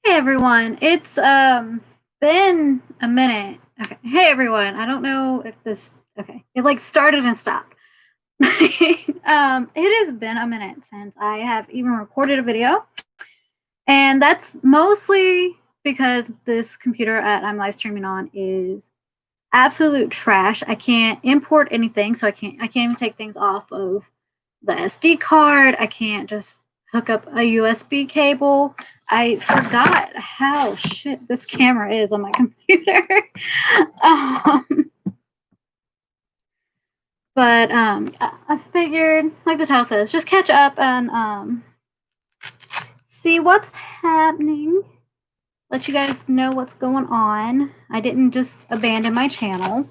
Hey everyone, it's been a minute. Okay. Hey everyone, I don't know if this it like started and stopped. It has been a minute since I have even recorded a video, and that's mostly because this computer I'm live streaming on is absolute trash. I can't import anything, so I can't even take things off of the SD card. I can't just hook up a USB cable. I forgot how shit this camera is on my computer. um, but I figured, like the title says, just catch up and see what's happening. Let you guys know what's going on. I didn't just abandon my channel.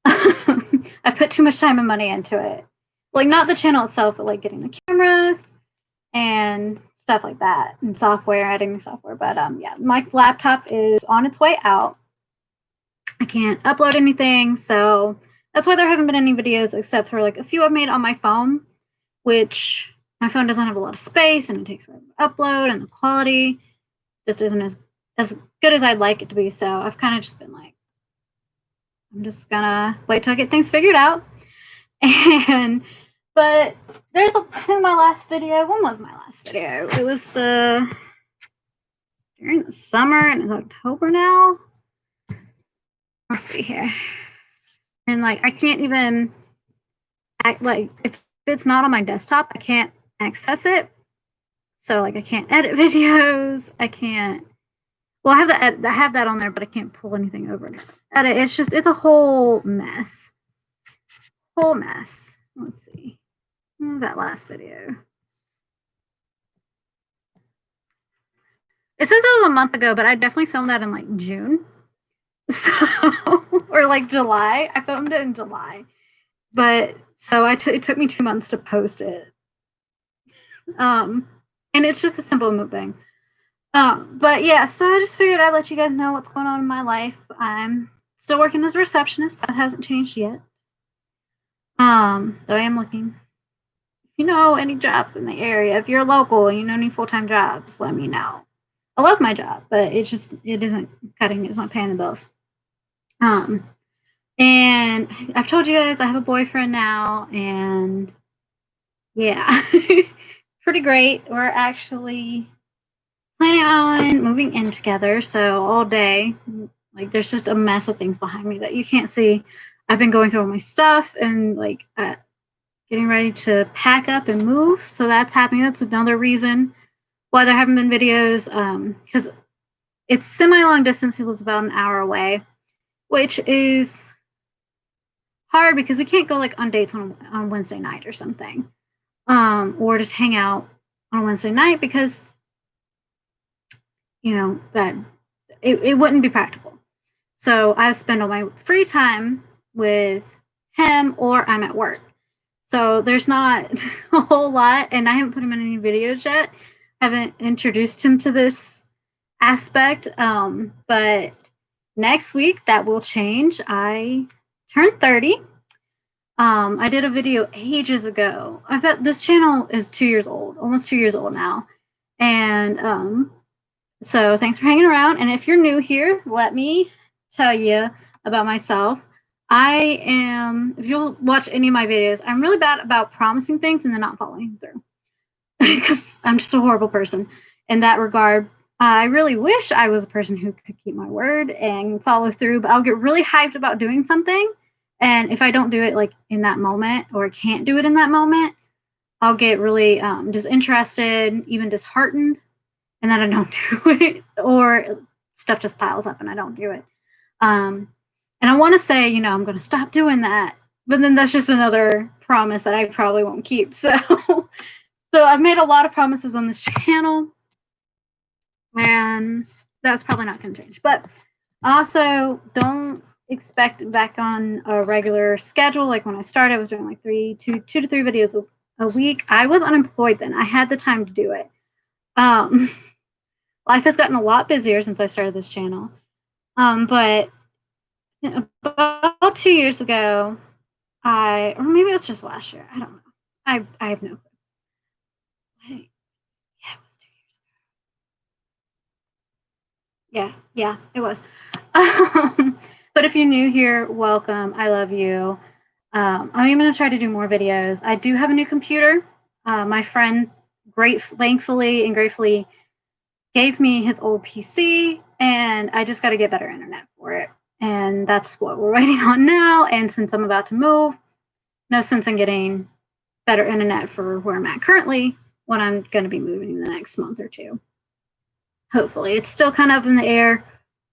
I put too much time and money into it. Like, not the channel itself, but like getting the cameras and stuff like that, and software, editing software. But yeah, my laptop is on its way out. I can't upload anything, so that's why there haven't been any videos except for like a few I've made on my phone, which my phone doesn't have a lot of space and it takes forever to upload, and the quality just isn't as good as I'd like it to be. So I've kind of just been like, I'm just gonna wait till I get things figured out. But there's I think my last video. When was my last video? It was during the summer, and it's October now. Let's see here. And like, I can't even if it's not on my desktop, I can't access it. So like, I can't edit videos. I can't. Well, I have that on there, but I can't pull anything over it. It's a whole mess. Whole mess. Let's see. That last video. It says it was a month ago, but I definitely filmed that in like June. So, or like July. I filmed it in July. But so it took me 2 months to post it. And it's just a simple mukbang. But yeah, so I just figured I'd let you guys know what's going on in my life. I'm still working as a receptionist. That hasn't changed yet. Though I am looking. If you know any jobs in the area, if you're local and you know any full-time jobs, let me know. I love my job, but it isn't cutting. It's not paying the bills. And I've told you guys I have a boyfriend now, and yeah, it's pretty great. We're actually planning on moving in together. So all day, like, there's just a mess of things behind me that you can't see. I've been going through all my stuff and like getting ready to pack up and move. So that's happening. That's another reason why there haven't been videos, because it's semi-long distance. He lives about an hour away, which is hard because we can't go like on dates on Wednesday night or something, or just hang out on Wednesday night because, you know, that it wouldn't be practical. So I spend all my free time with him, or I'm at work. So there's not a whole lot, and I haven't put him in any videos yet. I haven't introduced him to this aspect, but next week that will change. I turned 30. I did a video ages ago. I bet this channel is 2 years old, almost 2 years old now. And so thanks for hanging around. And if you're new here, let me tell you about myself. If you'll watch any of my videos, I'm really bad about promising things and then not following through because I'm just a horrible person in that regard. I really wish I was a person who could keep my word and follow through, but I'll get really hyped about doing something. And if I don't do it like in that moment, or can't do it in that moment, I'll get really disinterested, even disheartened, and then I don't do it, or stuff just piles up and I don't do it. And I want to say, I'm going to stop doing that, but then that's just another promise that I probably won't keep. So I've made a lot of promises on this channel, and that's probably not going to change. But also, don't expect back on a regular schedule. Like when I started, I was doing like two to three videos a week. I was unemployed then. I had the time to do it. Life has gotten a lot busier since I started this channel. But about 2 years ago, or maybe it was just last year. I don't know. I have no clue. Yeah, it was 2 years Yeah, it was. But if you're new here, welcome. I love you. I'm going to try to do more videos. I do have a new computer. My friend thankfully and gratefully gave me his old PC, and I just got to get better internet for it. And that's what we're waiting on now. And since I'm about to move, no sense in getting better internet for where I'm at currently when I'm going to be moving in the next month or two. Hopefully. It's still kind of in the air.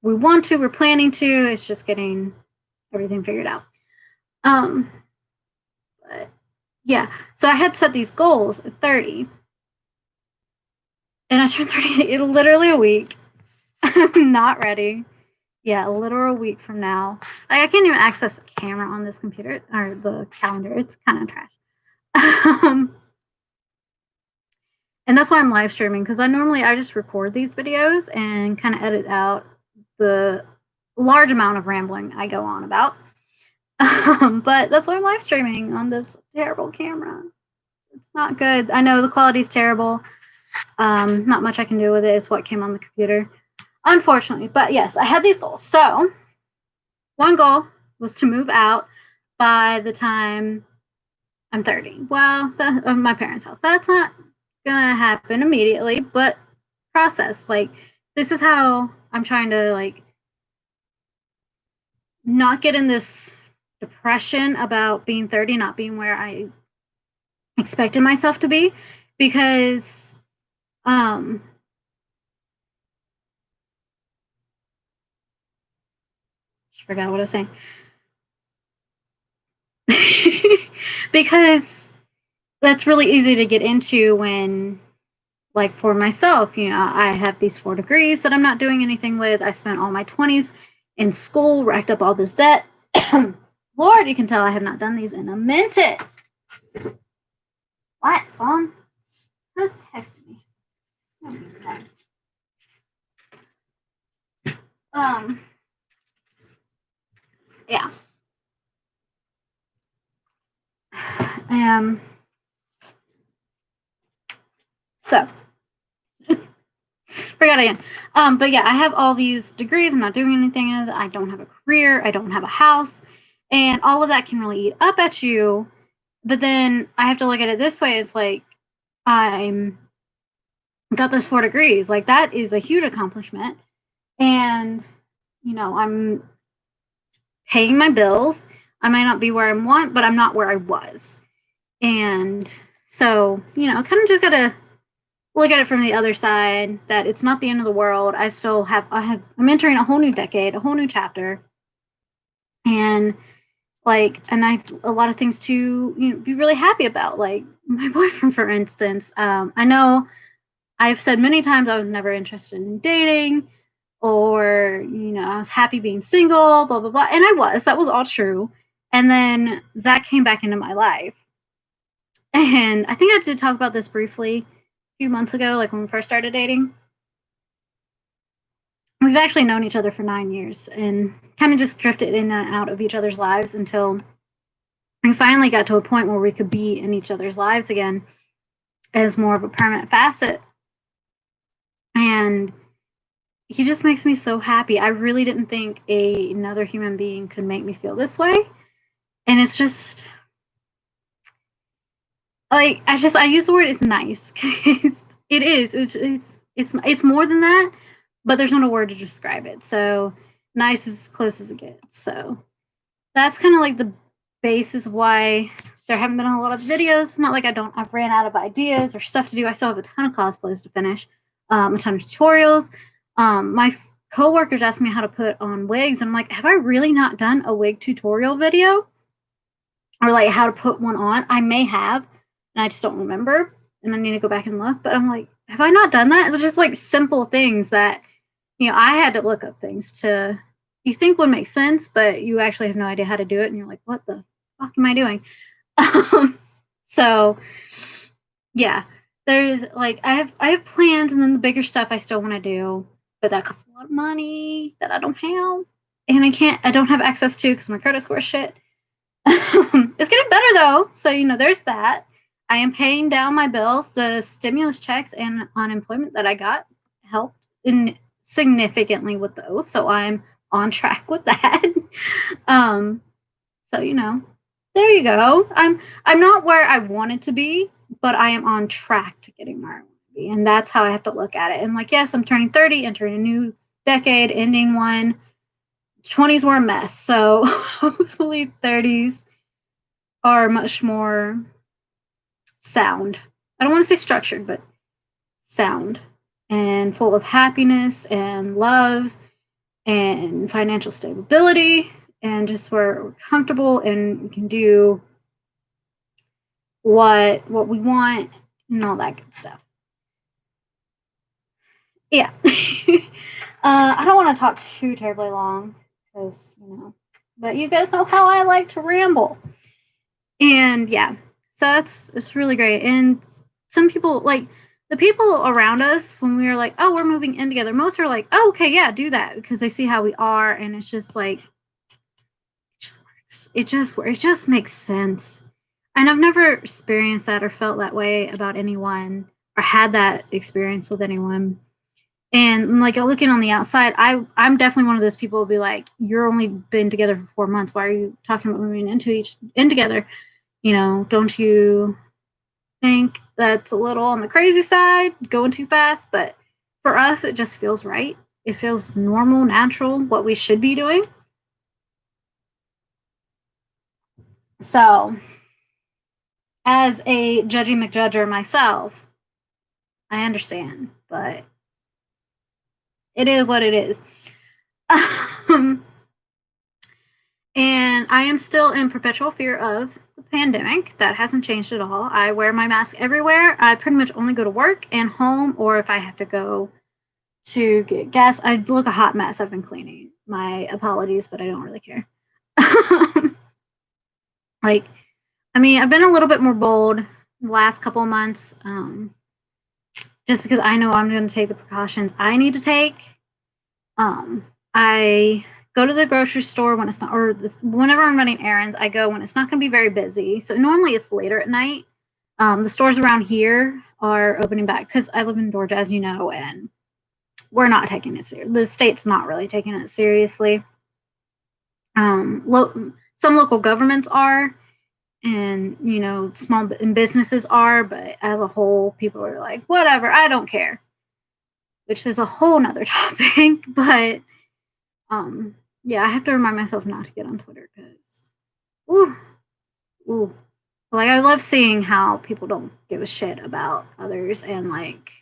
We're planning to. It's just getting everything figured out. But yeah, so I had set these goals at 30, and I turned 30 in literally a week. I'm not ready. Yeah, a literal week from now. Like, I can't even access the camera on this computer or the calendar. It's kind of trash. And that's why I'm live streaming, because I just record these videos and kind of edit out the large amount of rambling I go on about. But that's why I'm live streaming on this terrible camera. It's not good. I know the quality's terrible. Not much I can do with it. It's what came on the computer, unfortunately. But yes, I had these goals. So one goal was to move out by the time I'm 30. Well, my parents' house. That's not gonna happen immediately, but process. Like, this is how I'm trying to, like, not get in this depression about being 30, not being where I expected myself to be, because forgot what I was saying. Because that's really easy to get into when, like, for myself, I have these 4 degrees that I'm not doing anything with. I spent all my 20s in school, racked up all this debt. Lord, you can tell I have not done these in a minute. What, phone? Who's texting me? Yeah. So forgot again. But yeah, I have all these degrees. I'm not doing anything. I don't have a career. I don't have a house, and all of that can really eat up at you. But then I have to look at it this way: it's like, I'm got those 4 degrees. Like, that is a huge accomplishment, and I'm paying my bills. I might not be where I want, but I'm not where I was, and so kind of just gotta look at it from the other side, that it's not the end of the world. I'm entering a whole new decade, a whole new chapter. And I have a lot of things to, be really happy about. Like my boyfriend, for instance. I know I've said many times I was never interested in dating, or, I was happy being single, blah, blah, blah. And that was all true. And then Zach came back into my life. And I think I did talk about this briefly few months ago, like when we first started dating. We've actually known each other for 9 years and kind of just drifted in and out of each other's lives until we finally got to a point where we could be in each other's lives again as more of a permanent facet. And he just makes me so happy. I really didn't think another human being could make me feel this way. And it's just, like, I use the word "it's nice" because it is. It's more than that, but there's not a word to describe it. So nice is as close as it gets. So that's kind of like the basis of why there haven't been a lot of videos. Not like I've ran out of ideas or stuff to do. I still have a ton of cosplays to finish, a ton of tutorials. My coworkers asked me how to put on wigs, and I'm like, have I really not done a wig tutorial video? Or like how to put one on? I may have, and I just don't remember, and I need to go back and look. But I'm like, have I not done that? It's just like simple things that, I had to look up things to, you think would make sense, but you actually have no idea how to do it. And you're like, what the fuck am I doing? So yeah, there's like, I have plans, and then the bigger stuff I still want to do, but that costs a lot of money that I don't have. And I don't have access to because my credit score is shit. It's getting better though. So, there's that. I am paying down my bills. The stimulus checks and unemployment that I got helped in significantly with those, so I'm on track with that. um, so there you go. I'm not where I wanted to be, but I am on track to getting where I want to be, and that's how I have to look at it. And like, yes, I'm turning 30, entering a new decade, ending one. 20s were a mess, so hopefully 30s are much more sound. I don't want to say structured, but sound and full of happiness and love and financial stability, and just where we're comfortable and we can do what we want and all that good stuff. Yeah. I don't want to talk too terribly long because, but you guys know how I like to ramble. And yeah, so it's really great. And some people, like the people around us, when we were like, oh, we're moving in together, most are like, oh, okay, yeah, do that, because they see how we are, and it's just like, it just works. It just makes sense. And I've never experienced that or felt that way about anyone or had that experience with anyone. And like looking on the outside, I'm definitely one of those people who'll be like, you're only been together for 4 months. Why are you talking about moving in together? Don't you think that's a little on the crazy side, going too fast? But for us, it just feels right. It feels normal, natural, what we should be doing. So, as a judgy McJudger myself, I understand, but it is what it is. And I am still in perpetual fear of the pandemic. That hasn't changed at all. I wear my mask everywhere. I pretty much only go to work and home, or if I have to go to get gas. I look a hot mess. I've been cleaning. My apologies, but I don't really care. I've been a little bit more bold the last couple of months, just because I know I'm going to take the precautions I need to take. I go to the grocery store when it's not, or whenever I'm running errands, I go when it's not going to be very busy. So normally it's later at night. The stores around here are opening back because I live in Georgia, as you know, and we're not taking it seriously. The state's not really taking it seriously. Some local governments are, and small businesses are, but as a whole, people are like, whatever, I don't care, which is a whole nother topic. But yeah, I have to remind myself not to get on Twitter because like, I love seeing how people don't give a shit about others, and like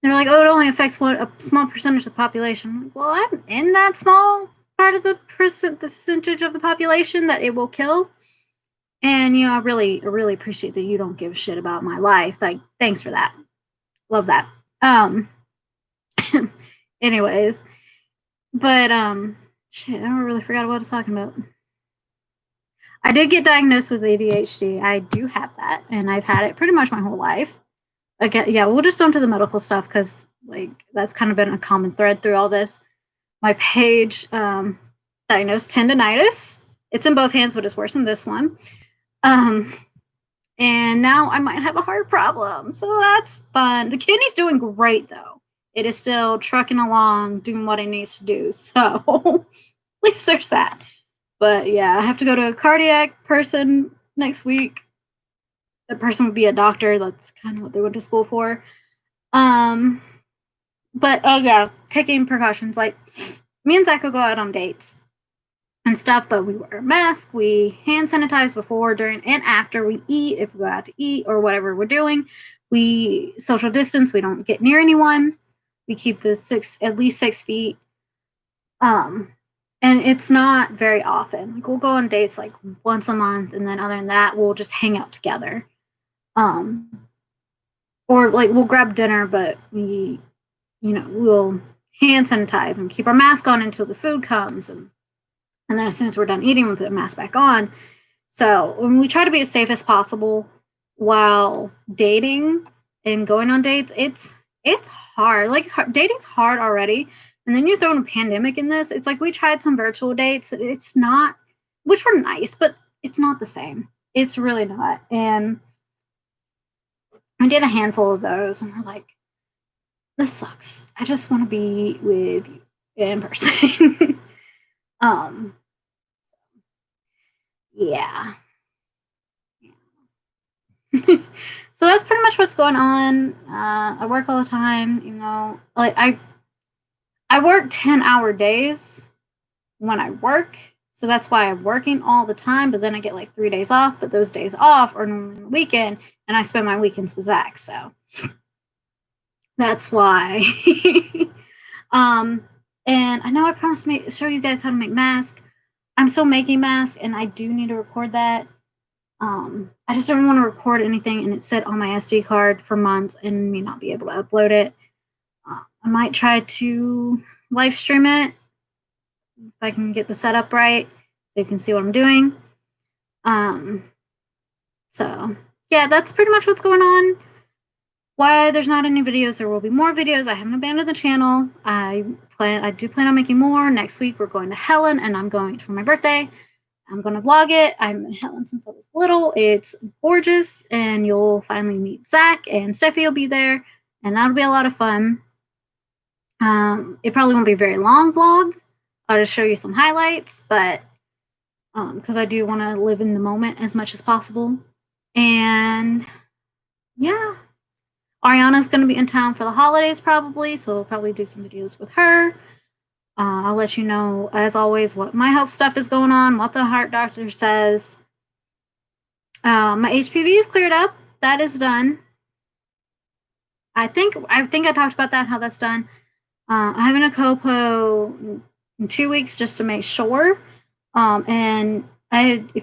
they're like, oh, it only affects a small percentage of the population. Well, I'm in that small part of the percentage of the population that it will kill. And I really appreciate that you don't give a shit about my life. Like, thanks for that. Love that. Anyways, but shit, I really forgot what I was talking about. I did get diagnosed with ADHD. I do have that, and I've had it pretty much my whole life. Again, yeah, we'll just go into the medical stuff because like that's kind of been a common thread through all this. My page diagnosed tendonitis. It's in both hands, but it's worse than this one. And now I might have a heart problem, so that's fun. The kidney's doing great though. It is still trucking along, doing what it needs to do. So at least there's that. But yeah, I have to go to a cardiac person next week. The person would be a doctor. That's kind of what they went to school for. But oh yeah, taking precautions. Like, me and Zach will go out on dates and stuff, but we wear a mask, we hand sanitize before, during, and after we eat. If we go out to eat or whatever we're doing, we social distance. We don't get near anyone. We keep the at least 6 feet. And it's not very often. Like, we'll go on dates like once a month, and then other than that, we'll just hang out together. Or like we'll grab dinner, but we, we'll hand sanitize and keep our mask on until the food comes, and then as soon as we're done eating, we put the mask back on. So when we try to be as safe as possible while dating and going on dates, it's hard. Like, dating's hard already, and then you're throwing a pandemic in this. It's like we tried some virtual dates. It's not, which were nice, but it's not the same. It's really not. And I did a handful of those, and we're like, this sucks. I just want to be with you in person. um, yeah. So that's pretty much what's going on. I work all the time, you know. Like I work 10-hour days when I work, so that's why I'm working all the time. But then I get like 3 days off. But those days off are normally on the weekend, and I spend my weekends with Zach. So that's why. um, and I know I promised to show you guys how to make masks. I'm still making masks, and I do need to record that. I just don't want to record anything and it sit on my SD card for months and me not be able to upload it. I might try to live stream it if I can get the setup right so you can see what I'm doing. So yeah, that's pretty much what's going on. Why there's not any videos, there will be more videos. I haven't abandoned the channel. I do plan on making more. Next week we're going to Helen and I'm going for my birthday. I'm going to vlog it. I'm in Helen since I was little. It's gorgeous, and you'll finally meet Zach, and Steffi will be there, and that'll be a lot of fun. It probably won't be a very long vlog. I'll just show you some highlights, but because I do want to live in the moment as much as possible. And yeah, Ariana's going to be in town for the holidays probably, so we'll probably do some videos with her. I'll let you know, as always, what my health stuff is going on, what the heart doctor says. My HPV is cleared up. That is done. I think I talked about that, how that's done. I'm having a copo in 2 weeks just to make sure. And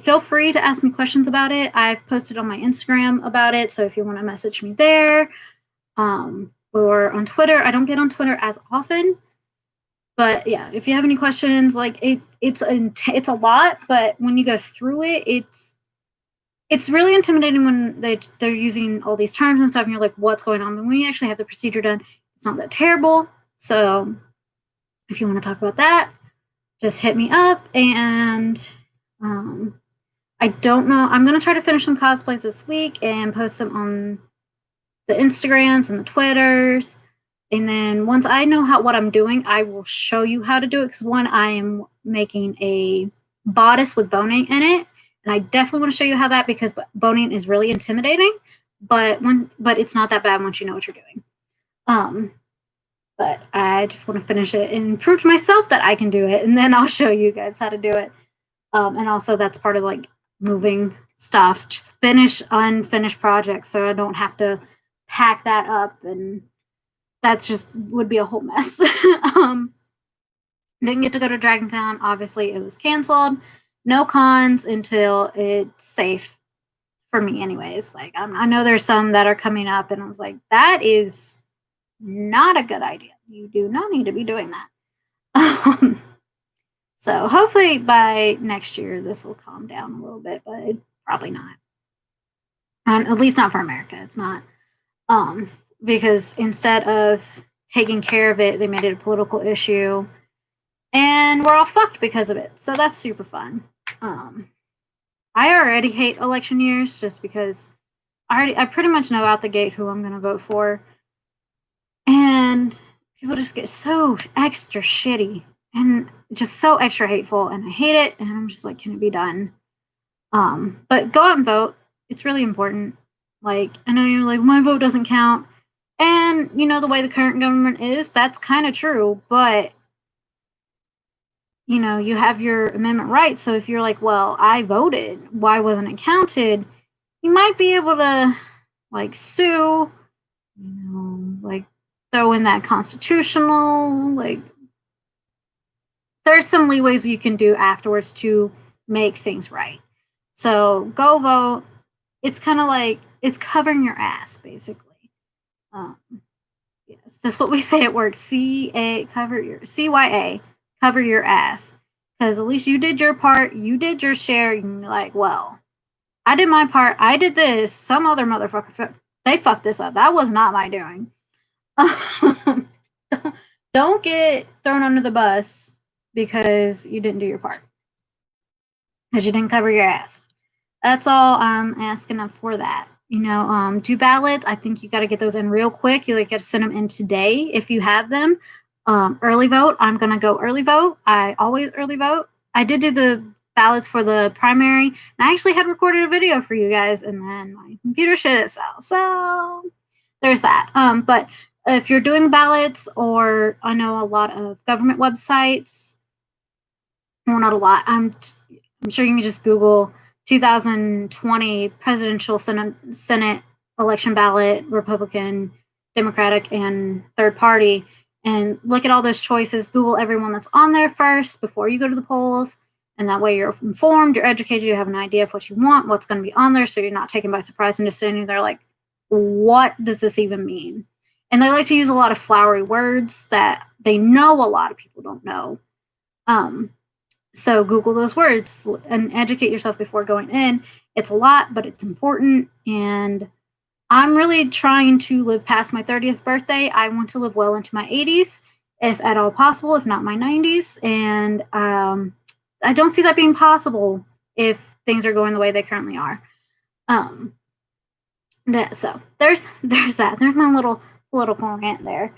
feel free to ask me questions about it. I've posted on my Instagram about it, so if you want to message me there, or on Twitter. I don't get on Twitter as often. But yeah, if you have any questions, like it's a lot, but when you go through it, it's really intimidating when they're using all these terms and stuff, and you're like, what's going on? But when you actually have the procedure done, it's not that terrible. So if you want to talk about that, just hit me up. And I don't know. I'm gonna try to finish some cosplays this week and post them on the Instagrams and the Twitters. And then once I know what I'm doing, I will show you how to do it. Because one, I am making a bodice with boning in it, and I definitely want to show you how that, because boning is really intimidating. But it's not that bad once you know what you're doing. But I just want to finish it and prove to myself that I can do it, and then I'll show you guys how to do it. And also that's part of like moving stuff, just finish unfinished projects, so I don't have to pack that up, and that just would be a whole mess. Didn't get to go to Dragontown. Obviously, it was canceled. No cons until it's safe for me, anyways. Like I know there's some that are coming up, and I was like, that is not a good idea. You do not need to be doing that. So hopefully by next year this will calm down a little bit, but probably not. And at least not for America. It's not. Because instead of taking care of it, they made it a political issue, and we're all fucked because of it. So that's super fun. I already hate election years just because I pretty much know out the gate who I'm going to vote for, and people just get so extra shitty and just so extra hateful, and I hate it. And I'm just like, can it be done? But go out and vote. It's really important. Like, I know you're like, my vote doesn't count. And, you know, the way the current government is, that's kind of true. But, you know, you have your amendment rights. So if you're like, well, I voted, why wasn't it counted? You might be able to, like, sue, you know, like, throw in that constitutional, like, there's some leeways you can do afterwards to make things right. So go vote. It's kind of like, it's covering your ass, basically. Yes, that's what we say at work. CYA, cover your ass. Because at least you did your part, you did your share. You can be like, well, I did my part, I did this. Some other motherfucker, they fucked this up. That was not my doing. Don't get thrown under the bus because you didn't do your part. Because you didn't cover your ass. That's all I'm asking for that. do ballots. I think you got to get those in real quick. You got to send them in today if you have them. Early vote. I'm going to go early vote. I always early vote. I did do the ballots for the primary, and I actually had recorded a video for you guys, and then my computer shit itself. So there's that. But if you're doing ballots, or I know a lot of government websites, well, not a lot. I'm sure you can just Google 2020 presidential Senate election ballot, Republican, Democratic, and third party, and look at all those choices. Google everyone that's on there first before you go to the polls. And that way you're informed, you're educated, you have an idea of what you want, what's going to be on there, so you're not taken by surprise and just standing there like, what does this even mean? And they like to use a lot of flowery words that they know a lot of people don't know. So Google those words and educate yourself before going in. It's a lot, but it's important. And I'm really trying to live past my 30th birthday. I want to live well into my 80s, if at all possible, if not my 90s. And I don't see that being possible if things are going the way they currently are. So there's that. There's my little political rant there.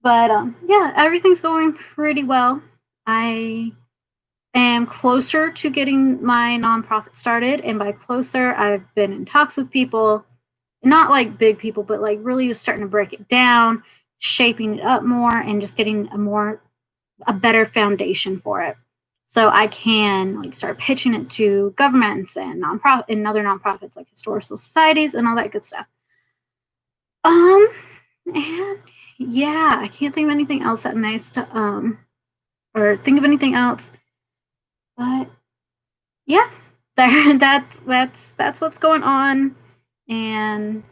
But yeah, everything's going pretty well. I am closer to getting my nonprofit started, and by closer, I've been in talks with people, not like big people, but like really starting to break it down, shaping it up more, and just getting a better foundation for it. So I can like start pitching it to governments and nonprofit and other nonprofits like historical societies and all that good stuff. And yeah, I can't think of anything else that makes or think of anything else. But yeah, that's what's going on. And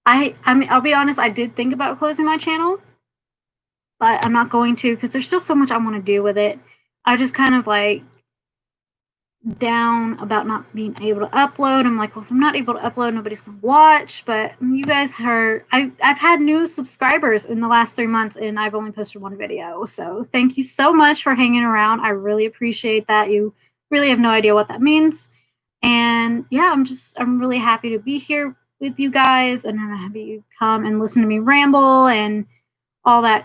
I mean, I'll be honest, I did think about closing my channel, but I'm not going to because there's still so much I want to do with it. I just kind of like down about not being able to upload. I'm like, well, if I'm not able to upload, nobody's gonna watch. But you guys heard, I've had new subscribers in the last 3 months, and I've only posted one video. So thank you so much for hanging around. I really appreciate that. You really have no idea what that means. And yeah, I'm really happy to be here with you guys, and I'm happy you come and listen to me ramble and all that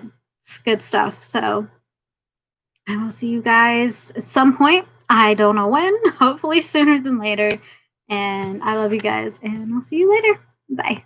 good stuff. So I will see you guys at some point. I don't know when, hopefully sooner than later. And I love you guys, and I'll see you later. Bye.